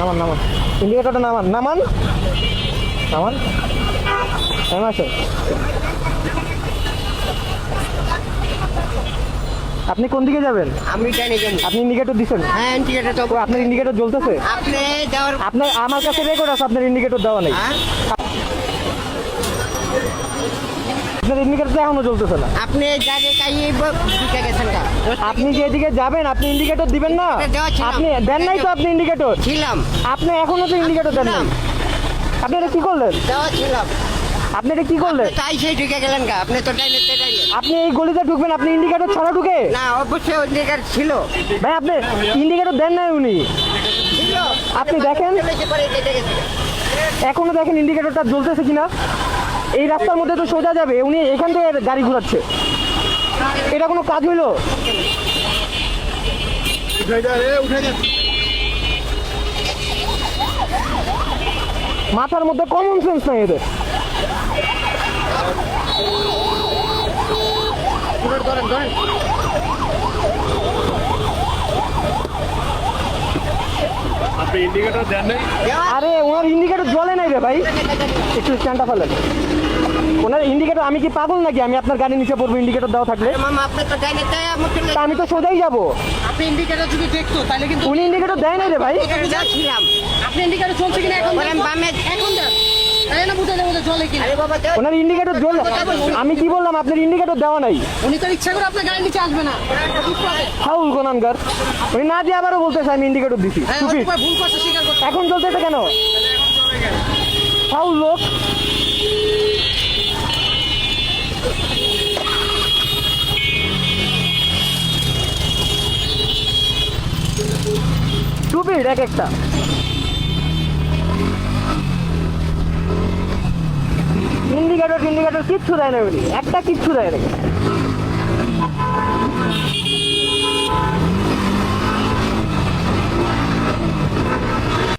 নামান নামান, ইন্ডিকেটরটা নামান নামান নামান, নামান আসো। আপনি কোন দিকে যাবেন? আমি জানি জানি। আপনি ইন্ডিকেটর দিচ্ছেন? হ্যাঁ ইন্ডিকেটর তো আপনার ইন্ডিকেটর জ্বলতেছে? আপনি দেওয়ার আপনার আমার কাছে রেকর্ড আছে, আপনার ইন্ডিকেটর দেওয়া নেই। হ্যাঁ? আপনার ইন্ডিকেটর এখনো জ্বলতেছে না। আপনি যাকে কাইয়ে দিকে গেছেন কা আপনি যেদিকে যাবেন আপনি ইন্ডিকেটর দিবেন না? দেওয়া ছিল। আপনি দেন নাই তো, আপনি ইন্ডিকেটর ছিলাম আপনি এখনো তো ইন্ডিকেটর দেন নাই। আপনি এটা কি করলেন? দেওয়া ছিলাম। আপনি এটা কি করলেন? তাই সেই ঢুকে গেলেন কা আপনি তো ডাইলে ডাইলে আপনি এই গলিতে ঢুকবেন, আপনি ইন্ডিকেটর ছাড়া ঢুকে? না অবশ্যই ইন্ডিকেটর ছিল ভাই আপনি ইন্ডিকেটর দেন নাই উনি। ছিল আপনি দেখেন চলেছে পরে কেটে গেছে। এখনো দেখেন ইন্ডিকেটরটা জ্বলতেছে কিনা। এই রাস্তার মধ্যে তো সোজা যাবে, উনি এখান থেকে গাড়ি ঘোরাচ্ছে। এটা কোনো কাজ হইলো? মাথার মধ্যে কমন সেন্স নাই এদের। ধরেন ধরেন আপনি ইন্ডিকেটর দেন নাই? আরে ওনার ইন্ডিকেটর জ্বলে নাই রে ভাই, একটু স্ট্যান্ডটা ফেলেন। ওনার ইন্ডিকেটর, আমি কি পাগল নাকি? আমি আপনার গাড়ি নিচে পড়বো ইন্ডিকেটর দেওয়া থাকলে? মামা আপনি তো ডাইলে তাই তা আমি তো সোজাই যাবো। আপনি ইন্ডিকেটর যদি দেখতো তাহলে কিন্তু উনি ইন্ডিকেটর দেয় নাই রে ভাই। ছিলাম আপনি ইন্ডিকেটর চলছে কিনা এখন বলেন বামে এখন দেন, তাই না বুঝে যাবো যে চলে কিনা। আরে বাবা দেও ওনার ইন্ডিকেটর জ্বলে, আমি কি বললাম আপনার ইন্ডিকেটর দেওয়া নাই? উনি তো ইচ্ছা করে আপনার গাড়ির নিচে আসবে না। ফাউল কোনানগার। উনি না দিয়ে আবারও বলতেছে আমি ইন্ডিকেটর দিছি। হ্যাঁ Stupid। ওই ভুল করছে স্বীকার করতে। এখন চলতেছে কেন? ফাউল লোক। Stupid এক একটা। ইন্ডিকেটর কিচ্ছু দেয় না উনি, একটা কিচ্ছু দেয় না।